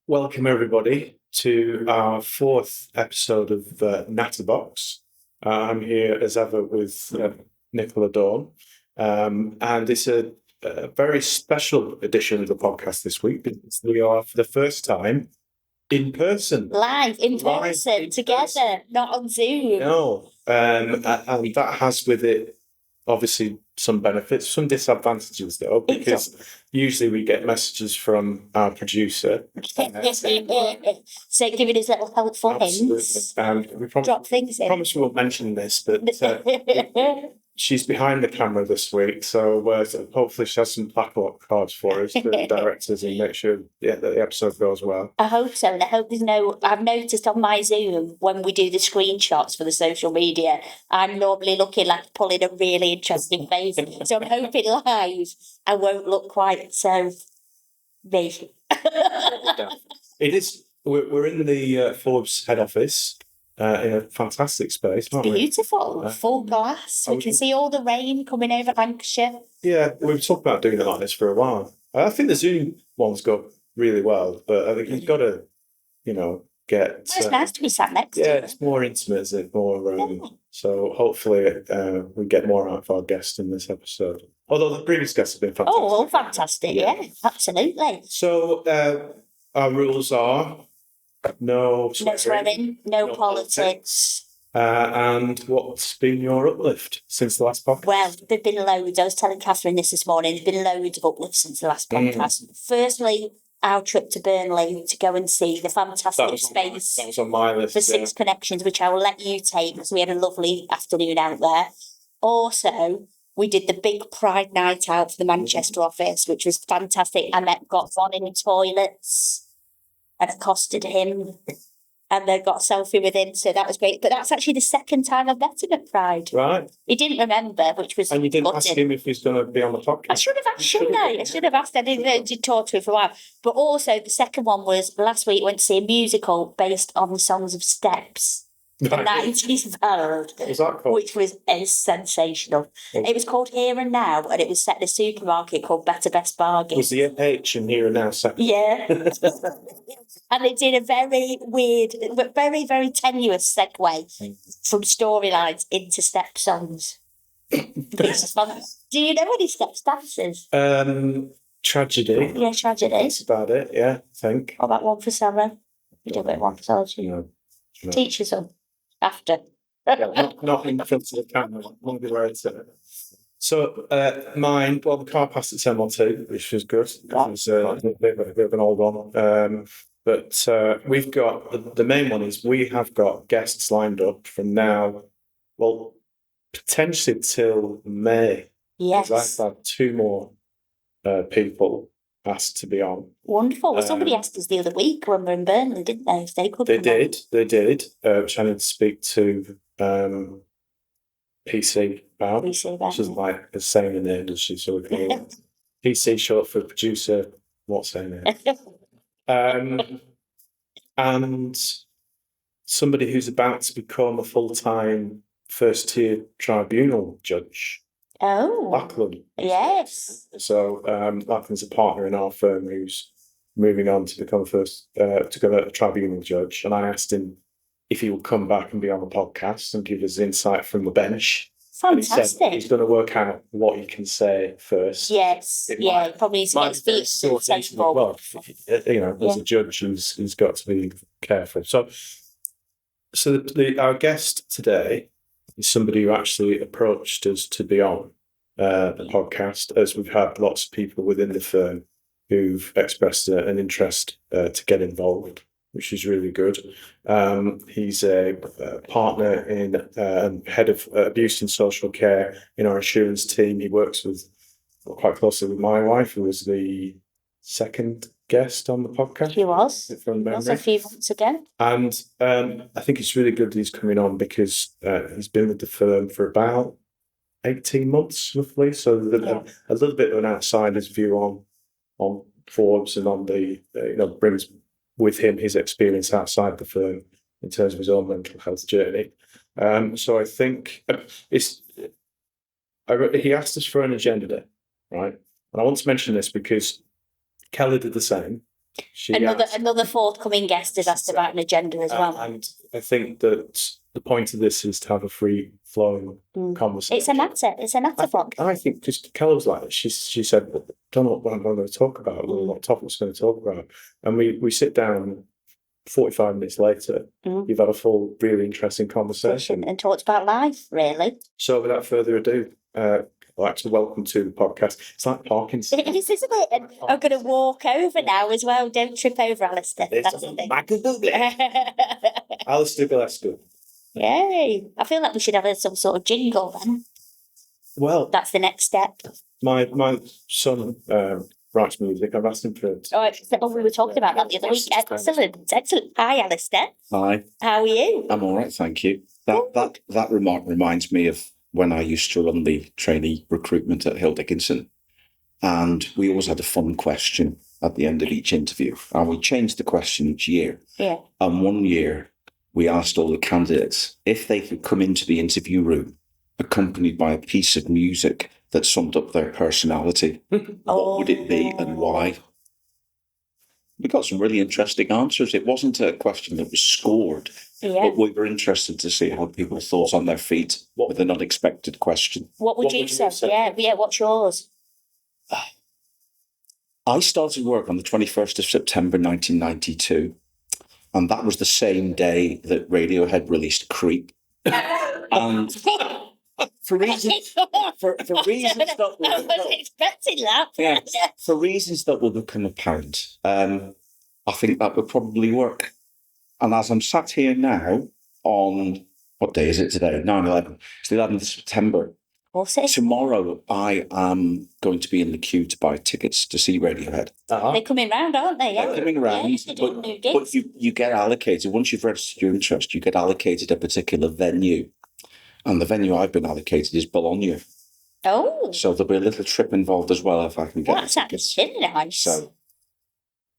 Welcome, everybody, to our fourth episode of Natterbox. I'm here as ever with Nicola Dawn, and it's a very special edition of the podcast this week because we are, for the first time, in person. Live, in person, together, not on Zoom. No, and that has with it, obviously, some benefits, some disadvantages, though, because usually we get messages from our producer. So giving us little helpful hints. And we Drop things in. promise we won't mention this, but she's behind the camera this week, so hopefully she has some plaque cards for us, the directors, and make sure that the episode goes well. I hope so, and I hope I've noticed on my Zoom, when we do the screenshots for the social media, I'm normally looking like pulling a really interesting face, so I'm hoping live I won't look quite so me. It is, we're in the Forbes head office. In a fantastic space, aren't we? Beautiful, full glass. We can see all the rain coming over Lancashire. Yeah, we've talked about doing it like this for a while. I think the Zoom one's got really well, but I think you've got to, get. It's nice to be sat next to. Yeah, it's more intimate, is it? More. So hopefully we get more out of our guests in this episode. Although the previous guests have been fantastic. Oh, all fantastic! Yeah, absolutely. So our rules are. No swearing, no politics. And what's been your uplift since the last podcast? Well, there've been loads. I was telling Catherine this morning. There's been loads of uplifts since the last podcast. Firstly, our trip to Burnley to go and see the fantastic space. That was on my list. For Six Connections, which I will let you take because we had a lovely afternoon out there. Also, we did the big Pride night out for the Manchester office, which was fantastic. I got one in the toilets. And accosted him, and they got a selfie with him, so that was great. But that's actually the second time I've met him at Pride. Right. He didn't remember, which was. And you didn't ask him if he's going to be on the podcast? I should have asked, shouldn't I? I should have asked. I did talk to him for a while. But also, the second one was last week, went to see a musical based on the songs of Steps. The 90s ballad, what was that called? Which was sensational. It was called Here and Now, and it was set in a supermarket called Better Best Bargain. Was the H in Here and Now set? Yeah. And they did a very weird, but very, very tenuous segue from storylines into step songs. It's fun. Do you know any Steps dances? Tragedy. Yeah, Tragedy. That's about it, yeah, I think. What about One for Sarah? You do a bit of One for Sarah, No. Teach you some. After. Yeah, not in front of the camera. Won't be where it's at. So mine, well, the car passed at 10:12, which was good. It was a bit of an old one. But we've got, the main one is we have got guests lined up from now, well, potentially till May. Yes. I've had two more people asked to be on. Wonderful. Well, somebody asked us the other week when we were in Burnley, didn't they? If they could. They did. Which I need to speak to PC about. Which is like a saying in the industry, so we can PC short for producer. What's saying it? And somebody who's about to become a full-time first-tier tribunal judge. Oh. Lachlan. Yes. So Lachlan's a partner in our firm who's moving on to become a tribunal judge. And I asked him if he would come back and be on the podcast and give us insight from the bench. Fantastic. And he said he's going to work out what he can say first. Yes. Probably needs to get speech. Well, as a judge, he's got to be careful. So our guest today is somebody who actually approached us to be on the podcast, as we've had lots of people within the firm who've expressed an interest to get involved, which is really good. He's a partner in head of abuse and social care in our assurance team. He works quite closely with my wife, who was the second guest on the podcast. He was. From memory. A few months ago. And I think it's really good that he's coming on because he's been with the firm for about 18 months, roughly. So a little bit of an outsider's view on Forbes and on the, brings with him his experience outside the firm in terms of his own mental health journey. So I think he asked us for an agenda, right? And I want to mention this because Kelly did the same. Another forthcoming guest has asked about an agenda as well. And I think that the point of this is to have a free-flowing conversation. It's a Natterbox. I think just Keller was like, she said, don't know what I'm going to talk about, or what topics I'm going to talk about. And we sit down 45 minutes later, you've had a full, really interesting conversation. And talked about life, really. So without further ado, I'd like to welcome to the podcast. It's like Parkinson's. It is, isn't it? And I'm going to walk over now as well. Don't trip over, Alistair. That's the thing. Alastair Gillespie. Yay. I feel like we should have some sort of jingle then. Well, that's the next step. My son writes music. I've asked him for it. Oh, we were talking about that the other week. Excellent. Hi, Alistair. Hi. How are you? I'm all right, thank you. That remark reminds me of when I used to run the trainee recruitment at Hill Dickinson, and we always had a fun question at the end of each interview, and we changed the question each year. Yeah. And one year, we asked all the candidates if they could come into the interview room accompanied by a piece of music that summed up their personality. What would it be and why? We got some really interesting answers. It wasn't a question that was scored, but we were interested to see how people thought on their feet with an unexpected question. What would you say? Yeah, what's yours? I started work on the 21st of September 1992, and that was the same day that Radiohead released Creep. And for reasons that will, I was expecting that. Yeah, for reasons that will become apparent, I think that would probably work. And as I'm sat here now on, what day is it today? 9/11. It's the 11th of September. Tomorrow, I am going to be in the queue to buy tickets to see Radiohead. They're coming round, aren't they? They're coming round, but you get allocated, once you've registered your interest, you get allocated a particular venue. And the venue I've been allocated is Bologna. Oh. So there'll be a little trip involved as well if I can get tickets. That's nice. So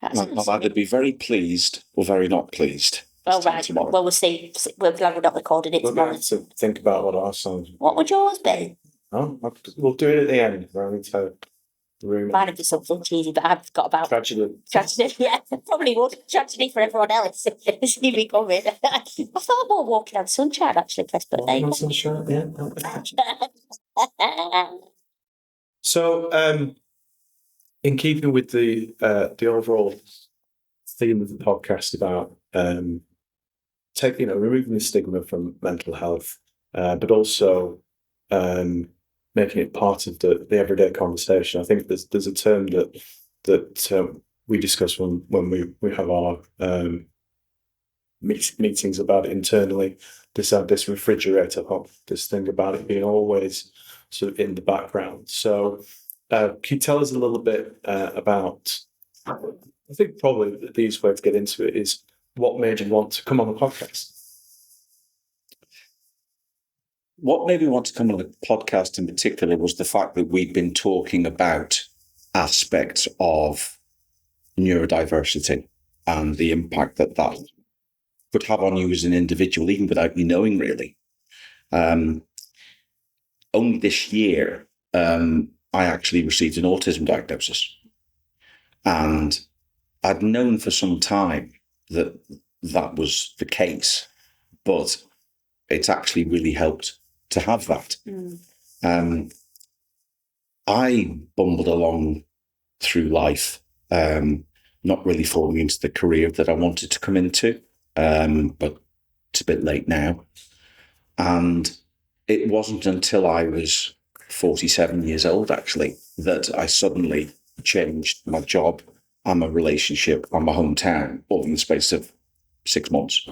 I'll either be very pleased or very not pleased. Well, right. Tomorrow. Well, we'll see. We're glad we're not recording it tomorrow. We'll have to think about what our songs. What would yours be? Oh, we'll do it at the end. The room. Mine would be something cheesy, but I've got about tragedy. Yeah, probably would. Tragedy for everyone else. See me coming. I thought more Walking on Sunshine actually, Chris, but Walking on Sunshine, yeah. So, in keeping with the overall theme of the podcast about removing the stigma from mental health, but also making it part of the everyday conversation. I think there's a term that we discuss when we have our meetings about it internally. This refrigerator hop, this thing about it being always sort of in the background. So can you tell us a little bit about, I think probably the easiest way to get into it is what made you want to come on the podcast? What made me want to come on the podcast in particular was the fact that we'd been talking about aspects of neurodiversity and the impact that could have on you as an individual, even without you knowing, really. Only this year, I actually received an autism diagnosis. And I'd known for some time that was the case, but it's actually really helped to have that. I bumbled along through life, not really falling into the career that I wanted to come into, but it's a bit late now. And it wasn't until I was 47 years old, actually, that I suddenly changed my job and my relationship and my hometown all in the space of 6 months.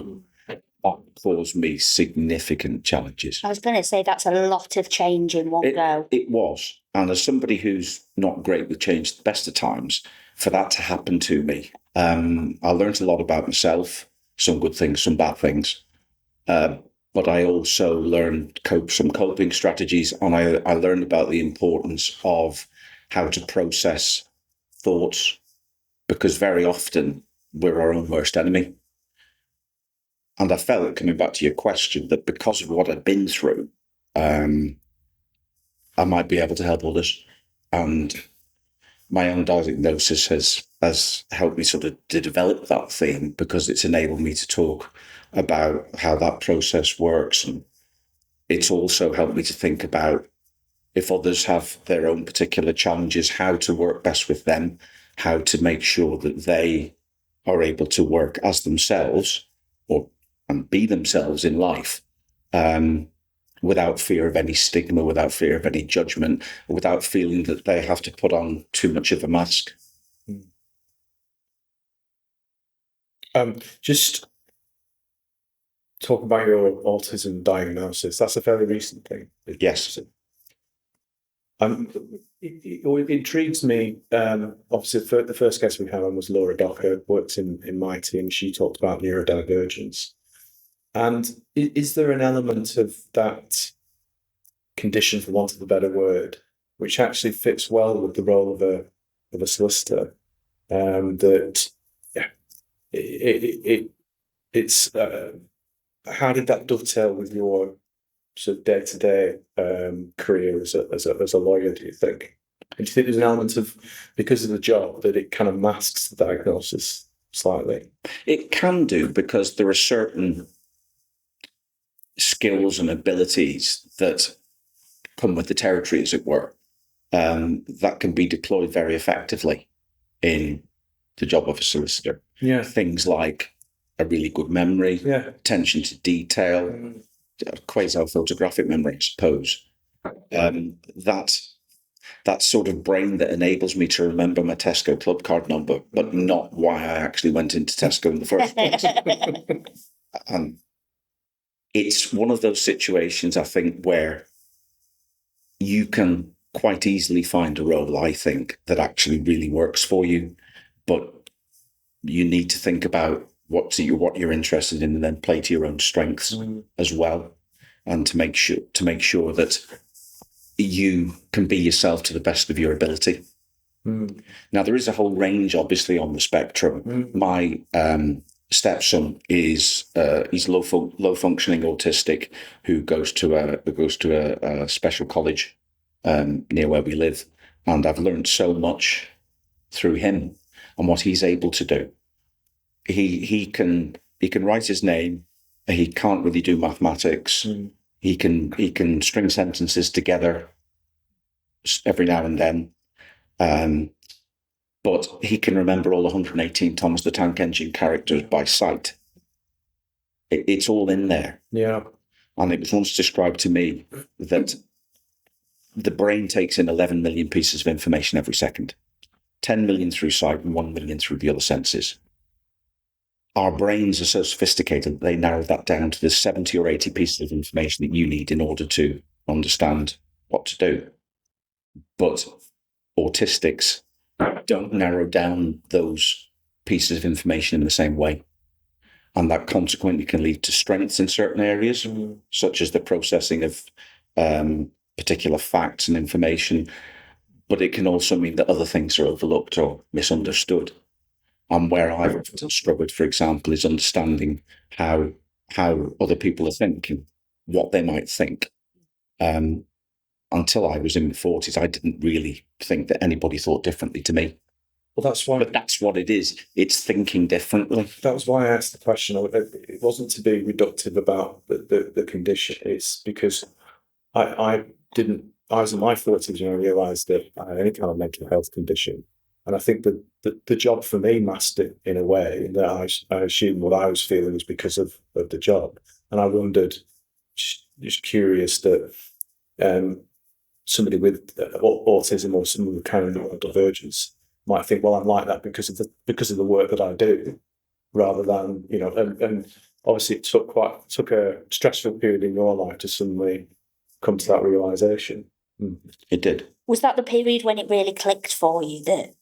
That caused me significant challenges. I was going to say that's a lot of change in one go. It was. And as somebody who's not great with change at the best of times, for that to happen to me, I learned a lot about myself, some good things, some bad things. But I also learned some coping strategies, and I learned about the importance of how to process thoughts, because very often we're our own worst enemy. And I felt, coming back to your question, that because of what I'd been through, I might be able to help others. And my own diagnosis has helped me sort of to develop that theme, because it's enabled me to talk about how that process works. And it's also helped me to think about, if others have their own particular challenges, how to work best with them, how to make sure that they are able to work as themselves and be themselves in life, without fear of any stigma, without fear of any judgment, without feeling that they have to put on too much of a mask. Just talk about your autism diagnosis. That's a fairly recent thing. Yes. It intrigues me. Obviously, the first guest we had on was Laura Docker, works in my team. She talked about neurodivergence. And is there an element of that condition, for want of a better word, which actually fits well with the role of a solicitor? It's how did that dovetail with your sort of day-to-day career as a lawyer, do you think? And do you think there's an element of, because of the job, that it kind of masks the diagnosis slightly? It can do, because there are certain skills and abilities that come with the territory, as it were, that can be deployed very effectively in the job of a solicitor. Yeah. Things like a really good memory, attention to detail, quasi-photographic memory, I suppose. That sort of brain that enables me to remember my Tesco club card number, but not why I actually went into Tesco in the first place. And it's one of those situations, I think, where you can quite easily find a role, I think, that actually really works for you, but you need to think about what you're interested in, and then play to your own strengths as well, and to make sure that you can be yourself to the best of your ability. Now, there is a whole range, obviously, on the spectrum. My stepson is he's low functioning autistic, who goes to a special college near where we live, and I've learned so much through him and what he's able to do. He can write his name. He can't really do mathematics. He can string sentences together every now and then, but he can remember all 118 Thomas the Tank Engine characters by sight. It's all in there. Yeah. And it was once described to me that the brain takes in 11 million pieces of information every second, 10 million through sight and 1 million through the other senses. Our brains are so sophisticated that they narrow that down to the 70 or 80 pieces of information that you need in order to understand what to do. But autistics don't narrow down those pieces of information in the same way. And that consequently can lead to strengths in certain areas, such as the processing of particular facts and information. But it can also mean that other things are overlooked or misunderstood. And where I've often struggled, for example, is understanding how other people are thinking, what they might think. Until I was in my 40s, I didn't really think that anybody thought differently to me. Well, that's why. But that's what it is. It's thinking differently. That was why I asked the question. It wasn't to be reductive about the condition. It's because I was in my 40s when I realised that I had any kind of mental health condition. And I think that the job for me masked it in a way that I assumed what I was feeling was because of the job. And I wondered, just curious, that somebody with autism or someone with kind of neurodivergence might think, well, I'm like that because of the work that I do, rather than, and obviously it took a stressful period in your life to suddenly come to that realisation. It did. Was that the period when it really clicked for you that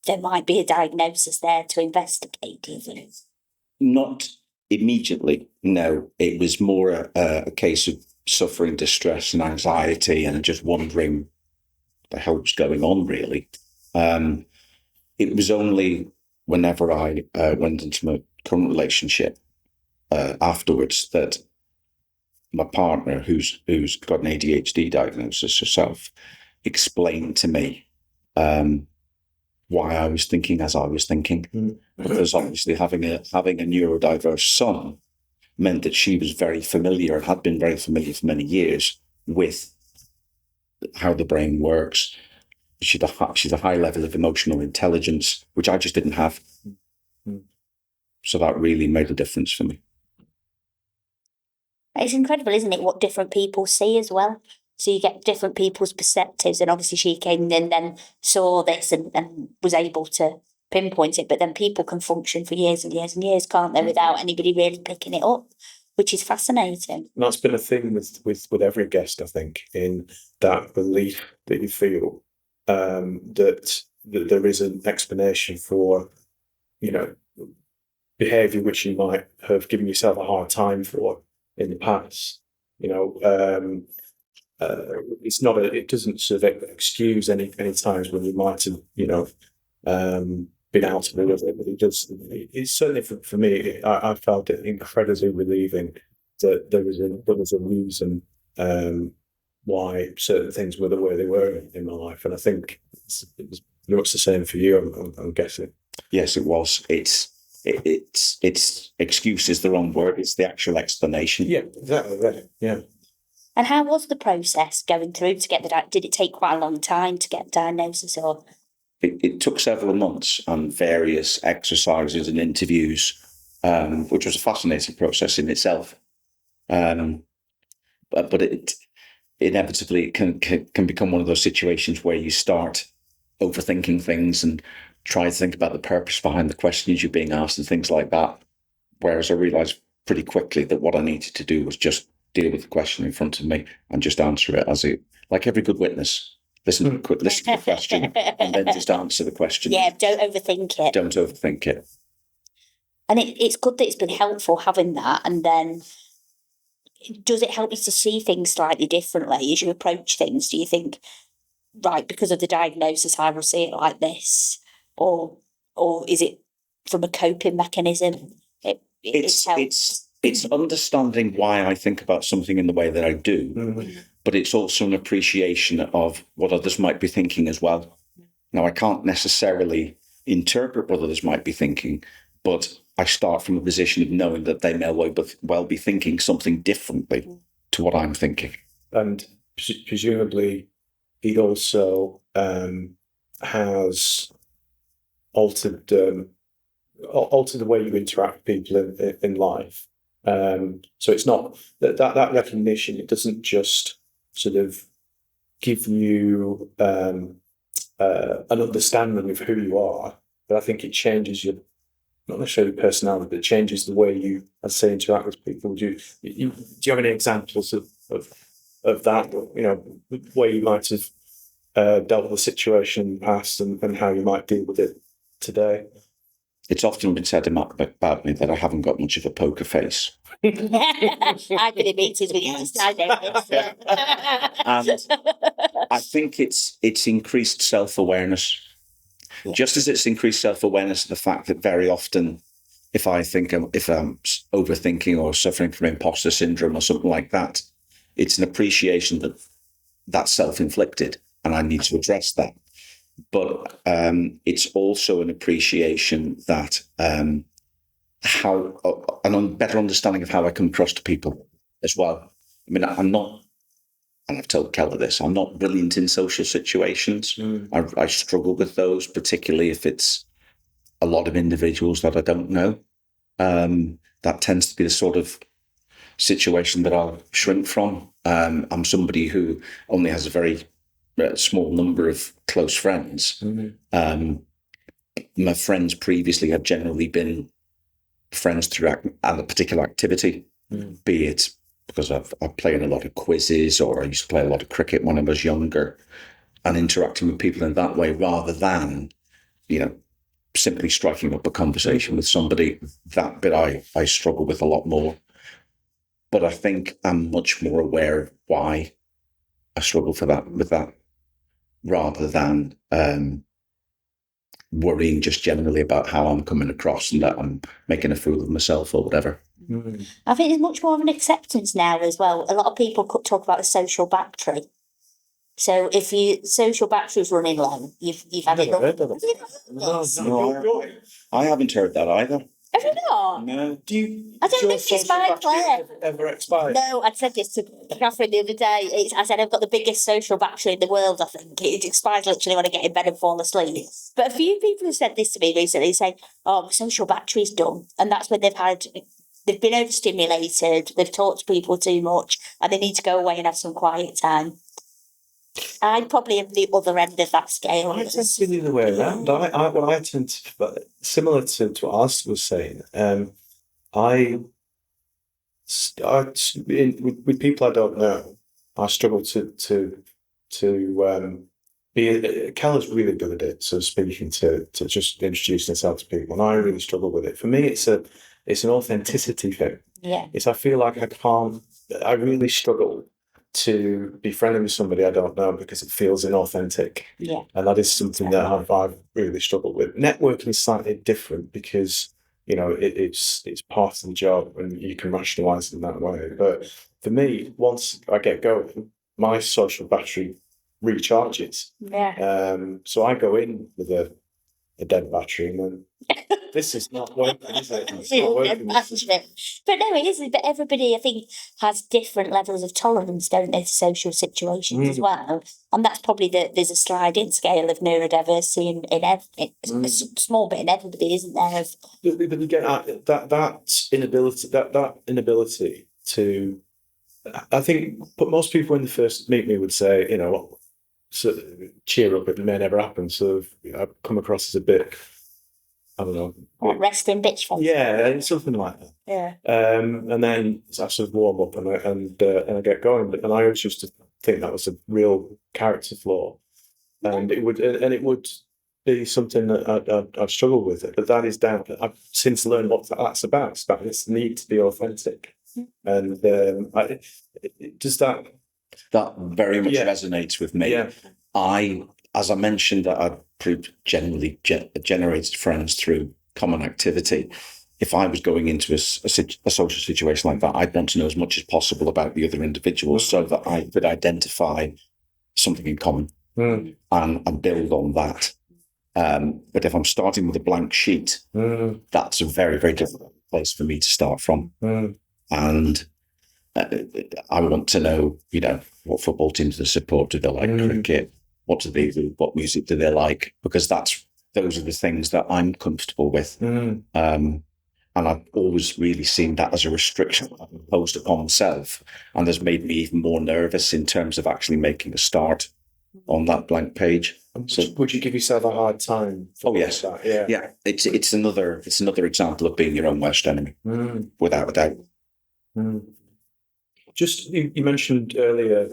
there might be a diagnosis there to investigate, do you think? Not immediately, no. It was more a case of suffering distress and anxiety and just wondering what the hell was going on, really. It was only whenever I went into my current relationship afterwards that my partner, who's got an ADHD diagnosis herself, explained to me why I was thinking as I was thinking. Because obviously having a neurodiverse son meant that she was very familiar and had been very familiar for many years with how the brain works. She's a high level of emotional intelligence, which I just didn't have. So that really made a difference for me. It's incredible, isn't it, what different people see as well? So you get different people's perspectives, and obviously she came in and then saw this and was able to pinpoint it, but then people can function for years and years and years, can't they, without anybody really picking it up, which is fascinating. And that's been a thing with every guest, I think, in that belief that you feel that there is an explanation for, behaviour which you might have given yourself a hard time for in the past. It's not it doesn't sort of excuse any times when you might have, been out of it, but it does. It's certainly for me. I felt it incredibly relieving that there was a reason why certain things were the way they were in my life, and I think it was very much the same for you. I'm guessing. Yes, it was. It's excuse is the wrong word. It's the actual explanation. Yeah, exactly. Yeah. And how was the process going through to get did it take quite a long time to get the diagnosis, or? It took several months and various exercises and interviews, which was a fascinating process in itself. But it inevitably can become one of those situations where you start overthinking things and try to think about the purpose behind the questions you're being asked and things like that. Whereas I realised pretty quickly that what I needed to do was just deal with the question in front of me and just answer it as it, like every good witness. Listen to the question and then just answer the question. Yeah, don't overthink it. Don't overthink it. And it's good that it's been helpful having that. And then does it help you to see things slightly differently as you approach things? Do you think, right, because of the diagnosis, I will see it like this? Or is it from a coping mechanism? It's understanding why I think about something in the way that I do, but it's also an appreciation of what others might be thinking as well. Now, I can't necessarily interpret what others might be thinking, but I start from a position of knowing that they may well be thinking something differently to what I'm thinking. And presumably, it also has altered the way you interact with people in life. So it's not that recognition. It doesn't just sort of give you an understanding of who you are, but I think it changes your, not necessarily personality, but it changes the way you, as I say, interact with people. Do you have any examples of that? Where you might have dealt with a situation in the past and how you might deal with it today? It's often been said about me that I haven't got much of a poker face. I've been in meetings with you. I know this. And I think it's increased self-awareness. Yeah. Just as it's increased self-awareness of the fact that very often if I'm overthinking or suffering from imposter syndrome or something like that, it's an appreciation that that's self-inflicted and I need to address that. But it's also an appreciation that a better understanding of how I come across to people as well. I mean, I'm not, and I've told Keller this, I'm not brilliant in social situations. I struggle with those, particularly if it's a lot of individuals that I don't know. That tends to be the sort of situation that I'll shrink from. I'm somebody who only has a very small number of close friends. My friends previously have generally been friends through a particular activity, be it because I play in a lot of quizzes, or I used to play a lot of cricket when I was younger, and interacting with people in that way rather than, simply striking up a conversation with somebody. That bit I struggle with a lot more. But I think I'm much more aware of why I struggle with that, rather than worrying just generally about how I'm coming across and that I'm making a fool of myself or whatever. I think there's much more of an acceptance now as well. A lot of people could talk about the social battery. So if your social battery's running low, you've had Never enough. heard of it. No, No, I haven't heard that either. have you not? No. Do you? I don't does your think it's social my battery Claire. ever expire? No, I said this to Catherine the other day. I said I've got the biggest social battery in the world, I think. It expires literally when I get in bed and fall asleep. But a few people have said this to me recently, saying, oh, my social battery's done. And that's when they've been overstimulated, they've talked to people too much, and they need to go away and have some quiet time. I'm probably at the other end of that scale. I tend to be the other way around. I tend to, but similar to what Alistair was saying. With people I don't know, I struggle to be. Kella's really good at it, so speaking to just introducing herself to people, and I really struggle with it. For me, it's an authenticity thing. Yeah. I feel like I really struggle to be friendly with somebody I don't know because it feels inauthentic. Yeah. And that is something that I've really struggled with. Networking is slightly different because, it's part of the job and you can rationalise it in that way. But for me, once I get going, my social battery recharges. Yeah. So I go in with a dead battery and then this is not working, is it? It's not working. But no, it isn't. But everybody, I think, has different levels of tolerance, don't they, to social situations as well. And that's probably there's a sliding scale of neurodiversity in a small bit in everybody, isn't there? But you get that inability to. I think, but most people when they first meet me would say, sort of cheer up, it may never happen. So I've come across as a bit, I don't know, Like resting bitch face. yeah, something like that. Yeah. And then I sort of warm up and I get going. And I always used to think that was a real character flaw, and it would be something that I'd struggle with it. But that is down. I've since learned what that's about. It's about this need to be authentic, and does that. That very much resonates with me. Yeah. As I mentioned, that I've generally generated friends through common activity. If I was going into a social situation like that, I'd want to know as much as possible about the other individuals so that I could identify something in common and build on that. But if I'm starting with a blank sheet, that's a very, very difficult place for me to start from. And I want to know, what football teams they support. Do they like cricket? What do they do? What music do they like? Because those are the things that I'm comfortable with. And I've always really seen that as a restriction imposed upon myself, and has made me even more nervous in terms of actually making a start on that blank page. So, would you give yourself a hard time? Oh yes, that? Yeah. It's another example of being your own worst enemy, without a doubt. Just you mentioned earlier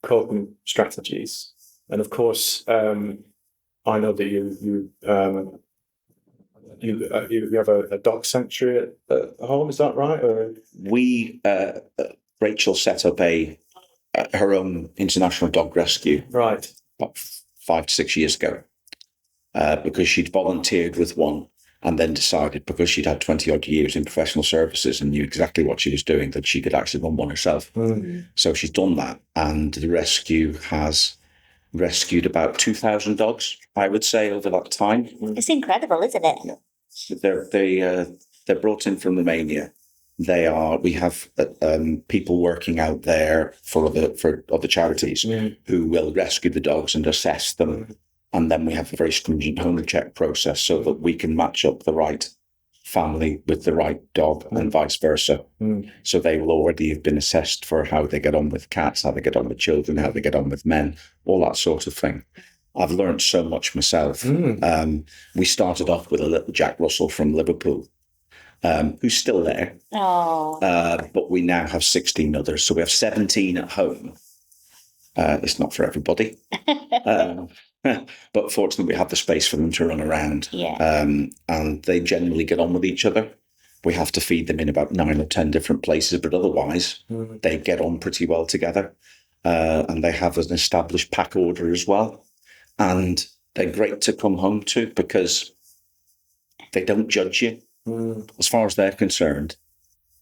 coping strategies, and of course, I know that you have a dog sanctuary at home. Is that right? Or? Rachel set up her own international dog rescue right about 5 to 6 years ago, because she'd volunteered with one. And then decided, because she'd had 20 odd years in professional services and knew exactly what she was doing, that she could actually run one herself. So she's done that. And the rescue has rescued about 2,000 dogs, I would say, over that time. It's incredible, isn't it? Yeah. They're brought in from Romania. We have people working out there for other charities who will rescue the dogs and assess them. And then we have a very stringent home check process so that we can match up the right family with the right dog and vice versa. So they will already have been assessed for how they get on with cats, how they get on with children, how they get on with men, all that sort of thing. I've learned so much myself. We started off with a little Jack Russell from Liverpool, who's still there. But we now have 16 others. So we have 17 at home. It's not for everybody. But fortunately, we have the space for them to run around. And they generally get on with each other. We have to feed them in about 9 or 10 different places, but otherwise, they get on pretty well together. And they have an established pack order as well. And they're great to come home to because they don't judge you. As far as they're concerned,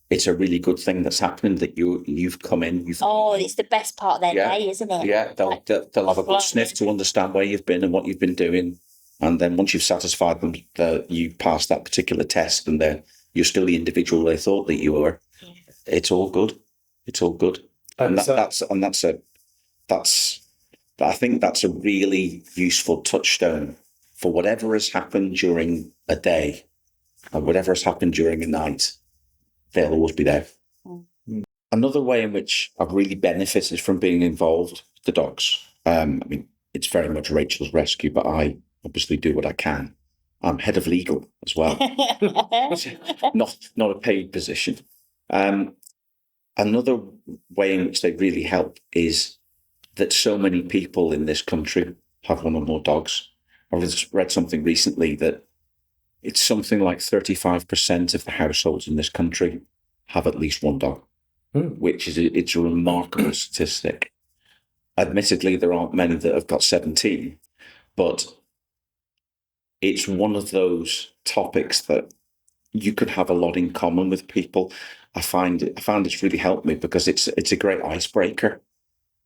it's a really good thing that's happening that you've come in. It's the best part of their day, isn't it? Yeah, they'll have a good sniff to understand where you've been and what you've been doing. And then once you've satisfied them that you passed that particular test and you're still the individual they thought that you were, it's all good. It's all good. And I think that's a really useful touchstone for whatever has happened during a day and whatever has happened during a night. They'll always be there. Mm. Another way in which I've really benefited from being involved with the dogs, it's very much Rachel's rescue, but I obviously do what I can. I'm head of legal as well, not a paid position. Another way in which they really help is that so many people in this country have one or more dogs. I read something recently that it's something like 35% of the households in this country have at least one dog, which is it's a remarkable statistic. Admittedly, there aren't many that have got 17, but it's one of those topics that you could have a lot in common with people. I found it's really helped me because it's a great icebreaker,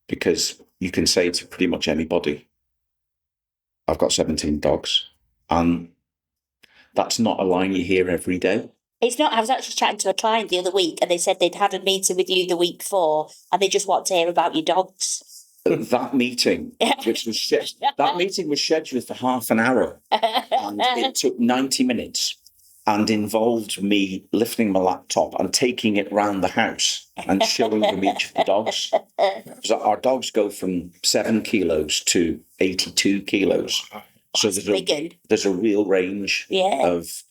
because you can say to pretty much anybody, I've got 17 dogs. And that's not a line you hear every day. It's not. I was actually chatting to a client the other week and they said they'd had a meeting with you the week before and they just want to hear about your dogs. That meeting, that meeting was scheduled for half an hour and it took 90 minutes and involved me lifting my laptop and taking it round the house and showing them each of the dogs. So our dogs go from 7 kilos to 82 kilos. So there's a real range of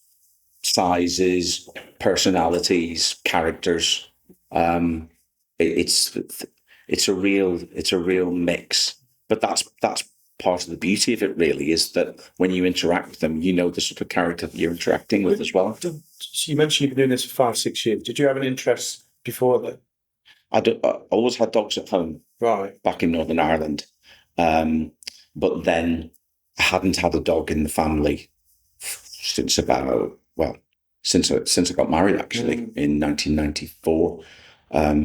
sizes, personalities, characters. It's a real mix. But that's part of the beauty of it, really, is that when you interact with them, you know the sort of character that you're interacting with as well. So you mentioned you've been doing this for 5-6 years. Did you have an interest before that? I always had dogs at home, right, back in Northern Ireland. But then I hadn't had a dog in the family since I got married, actually, in 1994,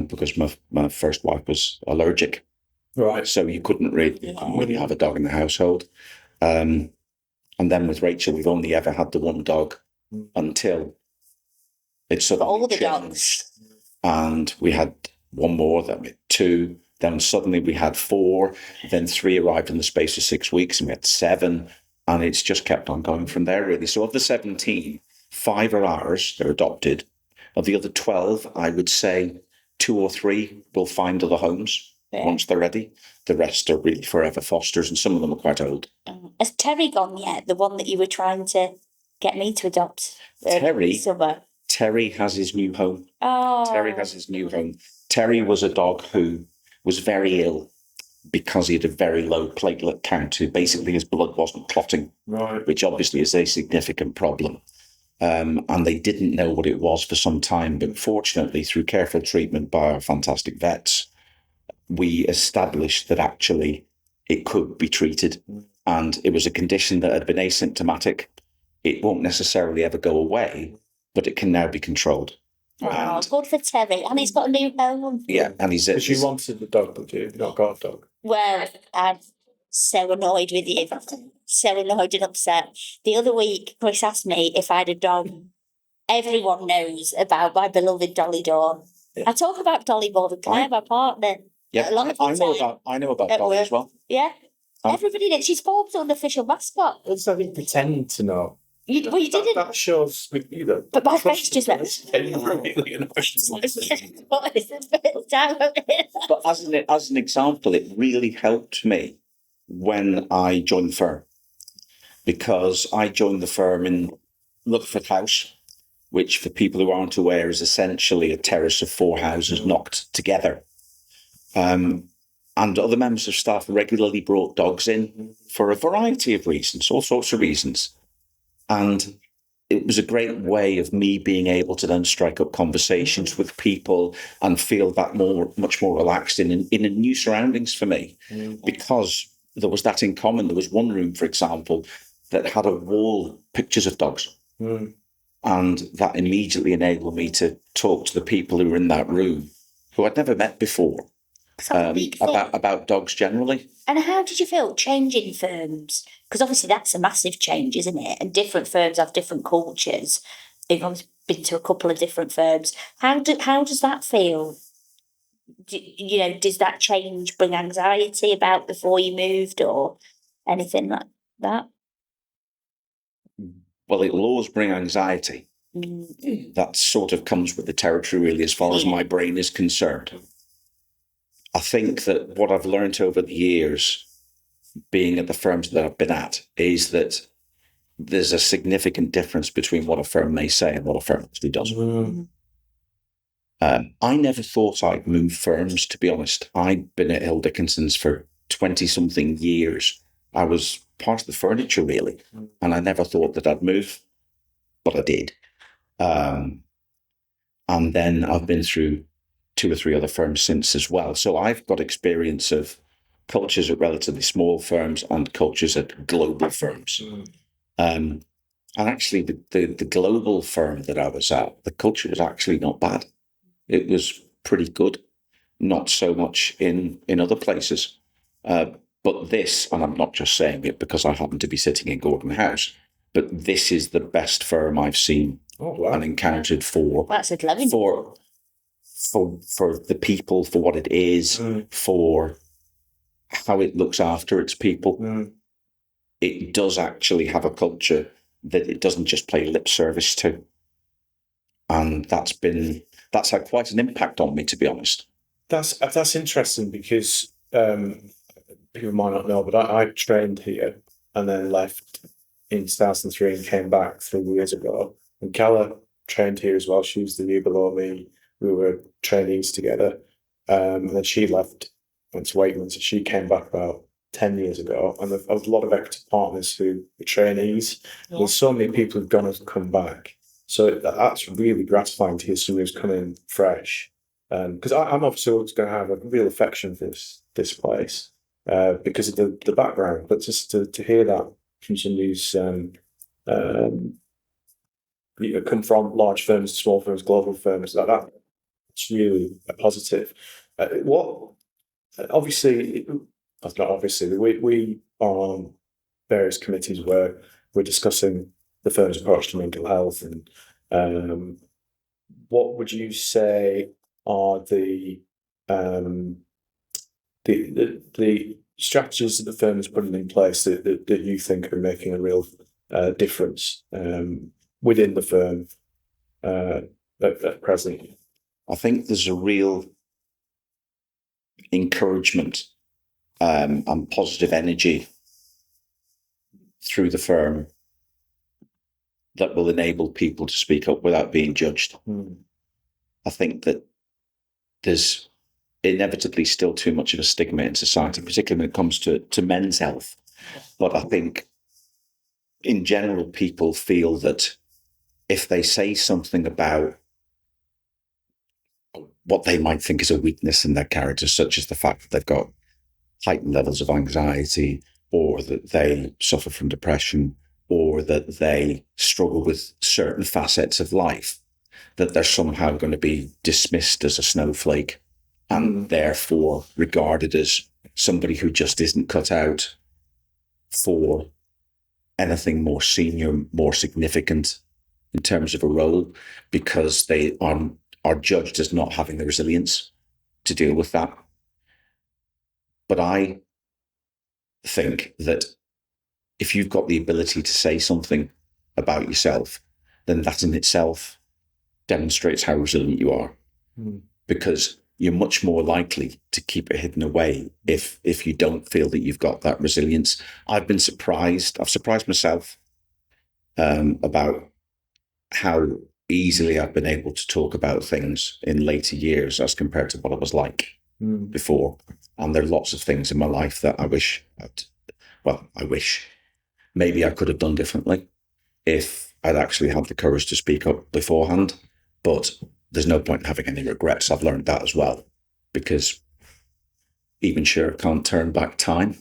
because my first wife was allergic. Right. So you couldn't really have a dog in the household. And then with Rachel, we've only ever had the one dog until it suddenly changed. Dogs. And we had one more, then we had 2, then suddenly we had 4, then 3 arrived in the space of 6 weeks, and we had 7, and it's just kept on going from there, really. So of the 17, 5 are ours, they're adopted. Of the other 12, I would say 2 or 3 will find other homes once they're ready. The rest are really forever fosters, and some of them are quite old. Has Terry gone yet? The one that you were trying to get me to adopt? Terry has his new home. Oh. Terry has his new home. Terry was a dog who was very ill because he had a very low platelet count. Basically, his blood wasn't clotting, right, which obviously is a significant problem. And they didn't know what it was for some time. But fortunately, through careful treatment by our fantastic vets, we established that actually it could be treated. And it was a condition that had been asymptomatic. It won't necessarily ever go away, but it can now be controlled. Oh, good for Terry. And he's got a new home. Yeah, and he's... Because you wanted the dog, but you've not got a dog. Well, I'm so annoyed with you. So annoyed and upset. The other week, Chris asked me if I had a dog. Everyone knows about my beloved Dolly Dawn. Yeah. I talk about Dolly more than Claire, my partner. Yeah, I know about Dolly as well. Yeah. Everybody knows. She's Forbes' unofficial mascot. It's I think pretend to know. You didn't. That shows with you though. But my face just went. But as an example, it really helped me when I joined the firm, because I joined the firm in Rutherford House, which, for people who aren't aware, is essentially a terrace of 4 houses knocked together. And other members of staff regularly brought dogs in for a variety of reasons, all sorts of reasons. And it was a great way of me being able to then strike up conversations with people and feel that much more relaxed in new surroundings for me, because there was that in common. There was one room, for example, that had a wall pictures of dogs. And that immediately enabled me to talk to the people who were in that room, who I'd never met before, about dogs generally. And how did you feel changing firms? Because obviously that's a massive change, isn't it? And different firms have different cultures. You've obviously been to a couple of different firms. How does that feel? Does that change bring anxiety about before you moved or anything like that? Well, it'll always bring anxiety. That sort of comes with the territory, really, as far as my brain is concerned. I think that what I've learned over the years, being at the firms that I've been at, is that there's a significant difference between what a firm may say and what a firm actually does. I never thought I'd move firms, to be honest. I'd been at Hill Dickinson's for 20-something years. I was part of the furniture, really, and I never thought that I'd move, but I did. And then I've been through 2 or 3 other firms since as well. So I've got experience of cultures at relatively small firms and cultures at global firms. And actually, the global firm that I was at, the culture was actually not bad. It was pretty good, not so much in other places. But this, and I'm not just saying it because I happen to be sitting in Gordon House, but this is the best firm I've seen and encountered for the people, for what it is, for how it looks after its people. It does actually have a culture that it doesn't just play lip service to. And that's had quite an impact on me, to be honest. That's interesting because people might not know, but I trained here and then left in 2003 and came back 3 years ago. And Calla trained here as well. She was the year below me. We were trainees together. And then she left, went to Wakeman's, and she came back about 10 years ago. And there was a lot of extra partners who were trainees. Yeah. There's so many people who've gone and come back. So that's really gratifying to hear somebody who's coming fresh. Because I'm obviously always going to have a real affection for this place because of the background. But just to hear that from somebody who's come from large firms, small firms, global firms, like that, it's really a positive. Obviously, that's not obviously, we are on various committees where we're discussing the firm's approach to mental health, and what would you say are the strategies that the firm is putting in place that you think are making a real difference within the firm at present? I think there's a real encouragement and positive energy through the firm that will enable people to speak up without being judged. I think that there's inevitably still too much of a stigma in society, particularly when it comes to men's health. But I think in general, people feel that if they say something about what they might think is a weakness in their character, such as the fact that they've got heightened levels of anxiety, or that they suffer from depression, or that they struggle with certain facets of life, that they're somehow going to be dismissed as a snowflake and therefore regarded as somebody who just isn't cut out for anything more senior, more significant in terms of a role, because they are judged as not having the resilience to deal with that. But I think that if you've got the ability to say something about yourself, then that in itself demonstrates how resilient you are, because you're much more likely to keep it hidden away if you don't feel that you've got that resilience. I've surprised myself about how easily I've been able to talk about things in later years as compared to what I was like before. And there are lots of things in my life that I wish maybe I could have done differently if I'd actually had the courage to speak up beforehand. But there's no point in having any regrets. I've learned that as well, because even sure can't turn back time.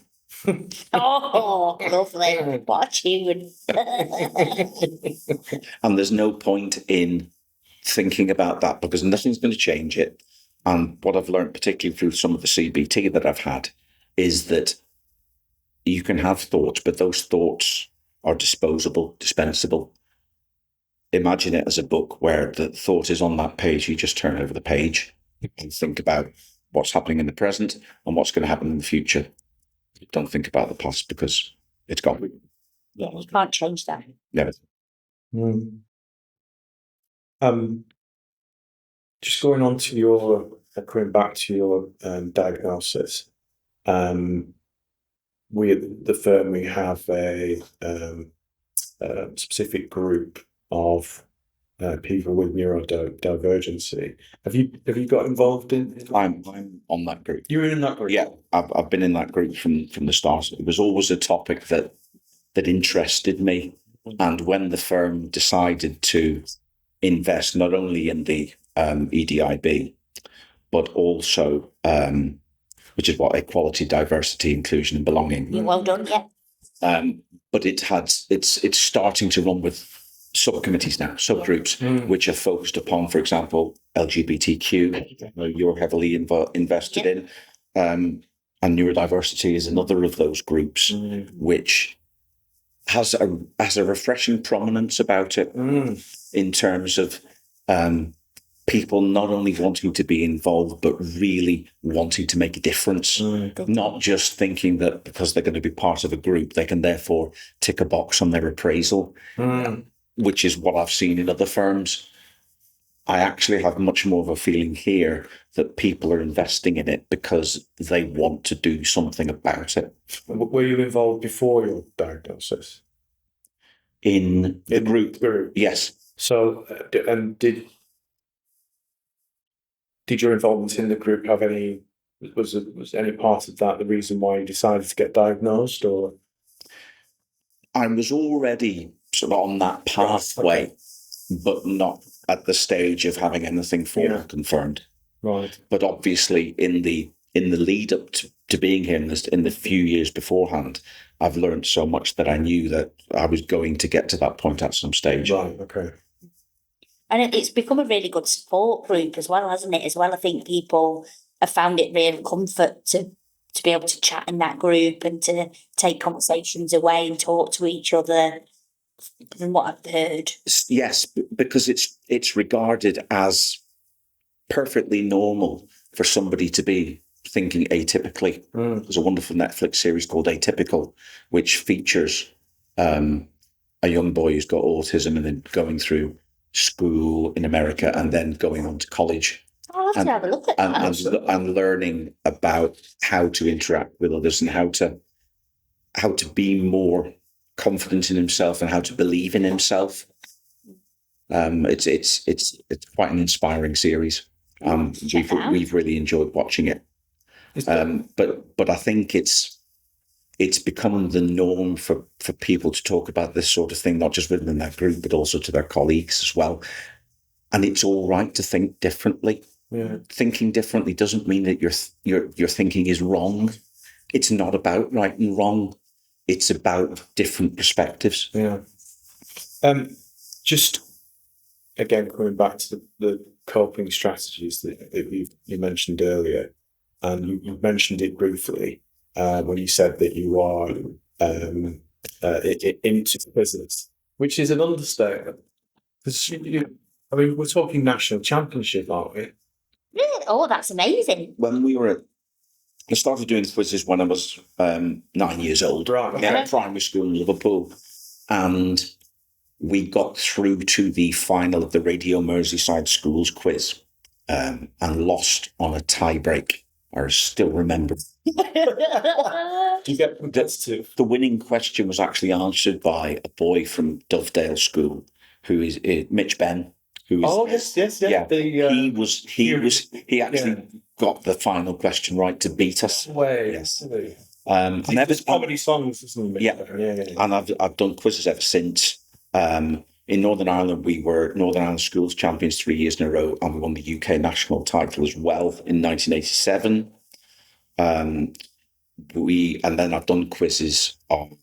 Oh, lovely. What a tune. And there's no point in thinking about that because nothing's going to change it. And what I've learned, particularly through some of the CBT that I've had, is that you can have thoughts, but those thoughts are disposable, dispensable. Imagine it as a book where the thought is on that page. You just turn over the page and think about what's happening in the present and what's going to happen in the future. Don't think about the past because it's gone. Yeah, you can't change that. Never. Just going on to your, coming back to your diagnosis. We at the firm, we have a specific group of people with neurodivergency. Have you got involved in? I'm on that group. You were in that group? Yeah, I've been in that group from the start. It was always a topic that interested me. And when the firm decided to invest not only in the EDIB, but also, which is what equality, diversity, inclusion, and belonging. You're well done, yeah. But it's starting to run with subcommittees now, subgroups, which are focused upon, for example, LGBTQ. You're heavily invested in, and neurodiversity is another of those groups, which has a refreshing prominence about it in terms of people not only wanting to be involved, but really wanting to make a difference, not just thinking that because they're going to be part of a group, they can therefore tick a box on their appraisal, which is what I've seen in other firms. I actually have much more of a feeling here that people are investing in it because they want to do something about it. Were you involved before your diagnosis? In the group? Yes. So, and did your involvement in the group have any, was any part of that the reason why you decided to get diagnosed, or? I was already sort of on that pathway, but not at the stage of having anything formal confirmed. Right. But obviously in the lead up to being here in the few years beforehand, I've learned so much that I knew that I was going to get to that point at some stage. Right, okay. And it's become a really good support group as well, hasn't it? As well, I think people have found it real comfort to be able to chat in that group and to take conversations away and talk to each other, from what I've heard. Yes, because it's regarded as perfectly normal for somebody to be thinking atypically. There's a wonderful Netflix series called Atypical, which features a young boy who's got autism and then going through school in America and then going on to college. I'll have to have a look at that. And learning about how to interact with others and how to be more confident in himself and how to believe in himself. It's quite an inspiring series. We've really enjoyed watching it. But I think it's become the norm for people to talk about this sort of thing, not just within that group, but also to their colleagues as well. And it's all right to think differently. Yeah. Thinking differently doesn't mean that your thinking is wrong. It's not about right and wrong. It's about different perspectives. Yeah. Just again, coming back to the coping strategies that you mentioned earlier, and you mentioned it briefly when you said that you are into business, which is an understatement. Because we're talking national championship, aren't we? Really? Oh, that's amazing. When I started doing quizzes when I was 9 years old. Right. Yeah, primary school in Liverpool. And we got through to the final of the Radio Merseyside Schools quiz and lost on a tie break. I still remember. You get competitive. The winning question was actually answered by a boy from Dovedale School, who is Mitch Ben. Yes. Yeah, he actually got the final question right to beat us. Yes. And there's comedy songs, isn't it? Yeah. And I've done quizzes ever since. In Northern Ireland, we were Northern Ireland Schools champions 3 years in a row, and we won the UK national title as well in 1987. and then I've done quizzes on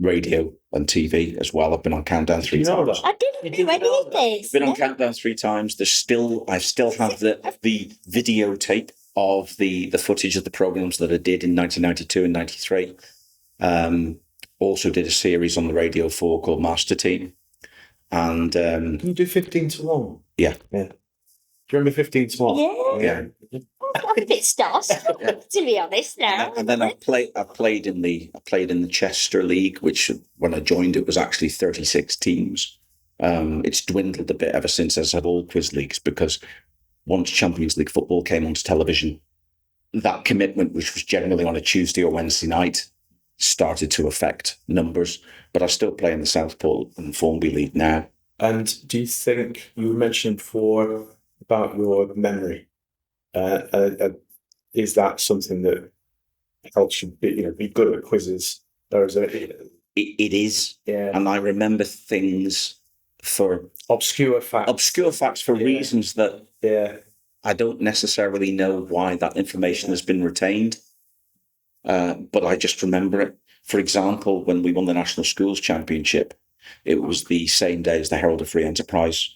radio and TV as well. I've been on Countdown 3 times. I didn't know any of this. Been on Countdown 3 times. I still have the videotape of the footage of the programs that I did in 1992 and 93. Also did a series on the Radio 4 called Master Team. And can you do 15 to 1? Yeah. Do you remember 15 to 1? Yeah. I'm a bit starstruck, to be honest now. And then I played in the Chester League, which when I joined it was actually 36 teams. It's dwindled a bit ever since, as have all quiz leagues, because once Champions League football came onto television, that commitment, which was generally on a Tuesday or Wednesday night, started to affect numbers. But I still play in the Southport and Formby League now. And do you think, you mentioned before about your memory, is that something that helps you be good at quizzes? Or is it is. Yeah. And I remember things for obscure facts for reasons that I don't necessarily know why that information has been retained. But I just remember it. For example, when we won the National Schools Championship, it was the same day as the Herald of Free Enterprise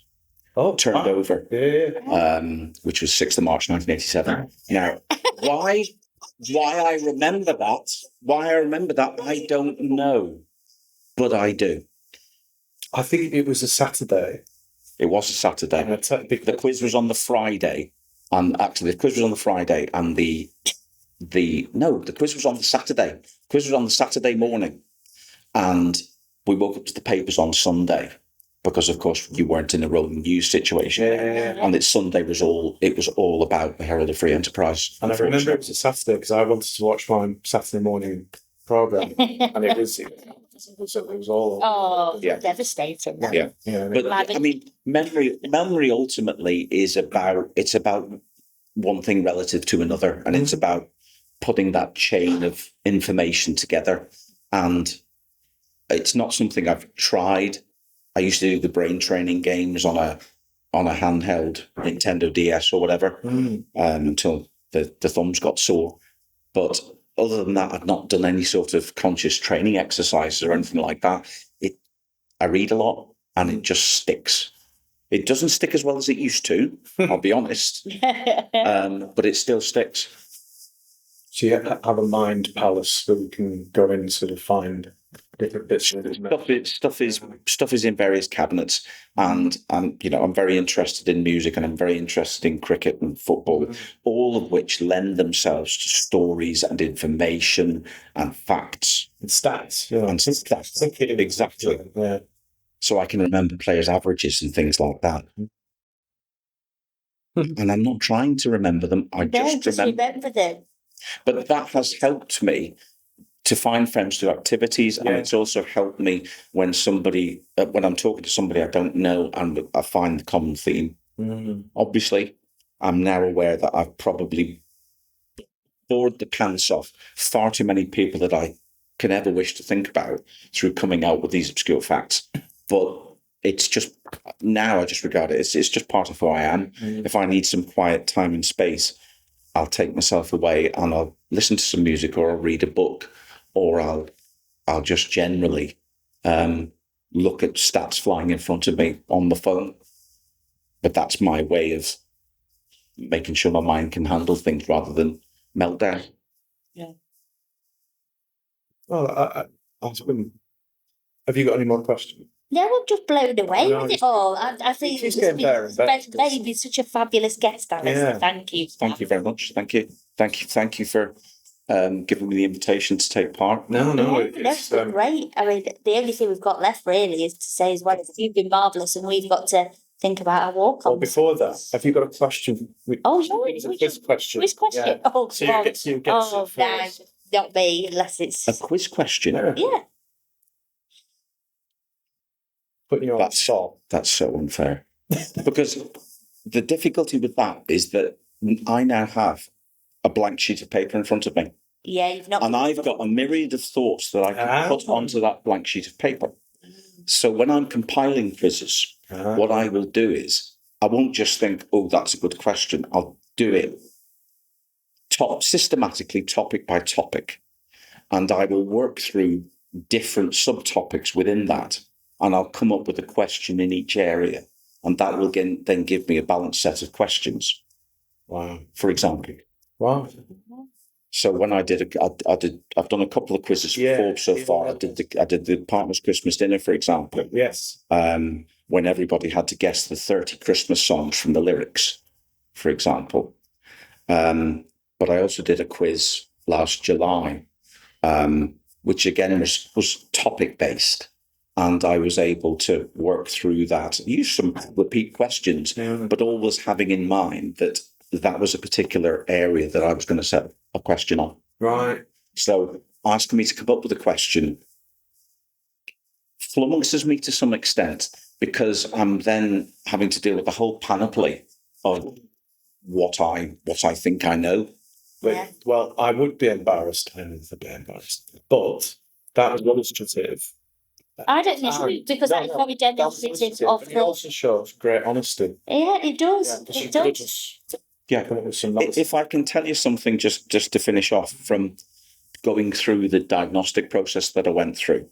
turned over, which was 6th of March 1987. Now, why I remember that, I don't know, but I do. I think it was a Saturday. It was a Saturday. The quiz was on the Friday, and actually the quiz was on the Friday, and the quiz was on the Saturday. The quiz was on the Saturday morning, and we woke up to the papers on Sunday because, of course, you weren't in a rolling news situation. And it's Sunday it was all about the Herald of Free Enterprise. And I remember it was a Saturday because I wanted to watch my Saturday morning program, and it was all devastating. Yeah. But I mean, memory ultimately is about one thing relative to another, and it's about putting that chain of information together. And it's not something I've tried. I used to do the brain training games on a handheld Nintendo DS or whatever, until the thumbs got sore. But other than that, I've not done any sort of conscious training exercises or anything like that. I read a lot, and it just sticks. It doesn't stick as well as it used to, I'll be honest, but it still sticks. So you have a mind palace that we can go in and sort of find different bits. Stuff is in various cabinets, and I'm very interested in music, and I'm very interested in cricket and football, all of which lend themselves to stories and information and facts and stats. Exactly. Yeah. So I can remember players' averages and things like that. And I'm not trying to remember them. I just remember them. But that has helped me to find friends through activities, and it's also helped me when I'm talking to somebody I don't know and I find the common theme. Obviously, I'm now aware that I've probably bored the pants off far too many people that I can ever wish to think about through coming out with these obscure facts. But it's just, now I just regard it, it's just part of who I am. If I need some quiet time and space, I'll take myself away and I'll listen to some music, or I'll read a book, or I'll just generally look at stats flying in front of me on the phone. But that's my way of making sure my mind can handle things rather than meltdown. Yeah. Well, have you got any more questions? No, I'm just blown away with it all. I think He's getting better and better. You've been such a fabulous guest, Alistair. Thank you. Thank you very much. Thank you for giving me the invitation to take part. It's been great. I mean, the only thing we've got left really is to say as well is you've been marvellous, and we've got to think about our walk on. Well, before that, have you got a question? It's a quiz question. Quiz question. Yeah. Oh, so God. you get No, not me, unless it's a quiz question. Yeah. Putting you on the spot. That's so unfair. Because the difficulty with that is that I now have a blank sheet of paper in front of me. Yeah, you've not. And I've got a myriad of thoughts that I can put onto that blank sheet of paper. So when I'm compiling quizzes, what I will do is I won't just think, oh, that's a good question. I'll do it systematically, topic by topic, and I will work through different subtopics within that, and I'll come up with a question in each area, and that will then give me a balanced set of questions. Wow. For example. Wow. So when I've done a couple of quizzes for Forbes so far. I did the partner's Christmas dinner, for example. Yes. When everybody had to guess the 30 Christmas songs from the lyrics, for example. But I also did a quiz last July, which again was topic based, and I was able to work through that, use some repeat questions, but always having in mind that was a particular area that I was going to set a question on. Right. So asking me to come up with a question flummoxes me to some extent, because I'm then having to deal with the whole panoply of what I think I know. Yeah. Well, I would be embarrassed. I would be embarrassed. But that was illustrative. I don't think so, because that is very demonstrative of It also shows great honesty. Yeah, it does. Yeah, It does. Come up with some nonsense. If I can tell you something, just to finish off, from going through the diagnostic process that I went through,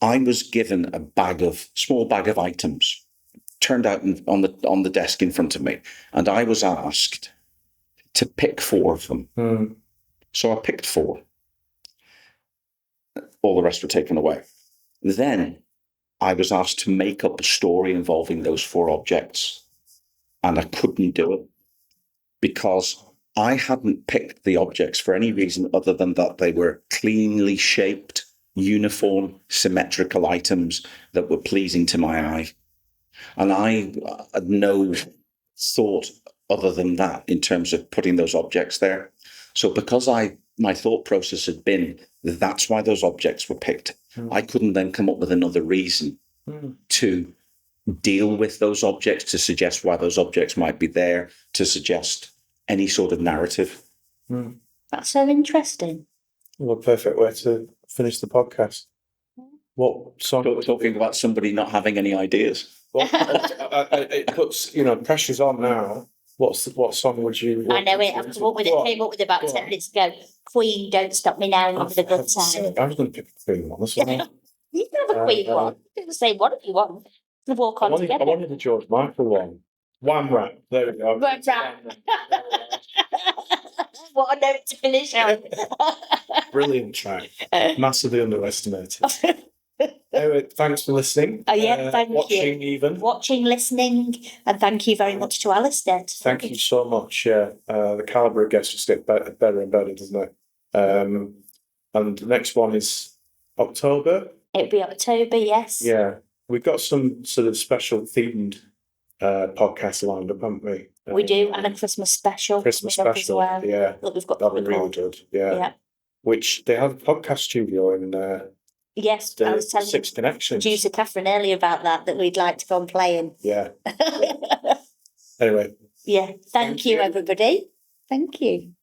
I was given a small bag of items, turned out on the desk in front of me, and I was asked to pick 4 of them. So I picked 4. All the rest were taken away. Then I was asked to make up a story involving those 4 objects, and I couldn't do it because I hadn't picked the objects for any reason other than that they were cleanly shaped, uniform, symmetrical items that were pleasing to my eye. And I had no thought other than that in terms of putting those objects there. So because my thought process had been that's why those objects were picked, I couldn't then come up with another reason to deal with those objects, to suggest why those objects might be there, to suggest any sort of narrative. That's so interesting. Well, perfect way to finish the podcast. What song? Talking about somebody not having any ideas. Well, it puts pressure's on now. What song would you? I know it. I've come up with it. Came up with it about 10 minutes ago. Queen, Don't Stop Me Now, Having a Good Time. I was going to pick a Queen one. That's all right. You can have a Queen one. You can say what if you want. We'll walk on together. I wanted the George Michael one. Wham rap. There we go. Wham rap. What a note to finish on. Brilliant track. Massively underestimated. Anyway, thanks for listening. Oh yeah, thank watching you. Even. Watching, listening, and thank you very much to Alistair. Thank you so much. Yeah, the calibre of guests just get better and better, doesn't it? And the next one is October. It'll be October, yes. Yeah, we've got some sort of special themed podcasts lined up, haven't we? We do, and a Christmas special. Christmas coming up as special, well. yeah. Look, we've got That'll be really good. Yeah. Which they have a podcast studio in yes, the I was telling Six Connections. producer Catherine earlier about that we'd like to go and play in. Yeah. Anyway. Yeah. Thank you, everybody. Thank you.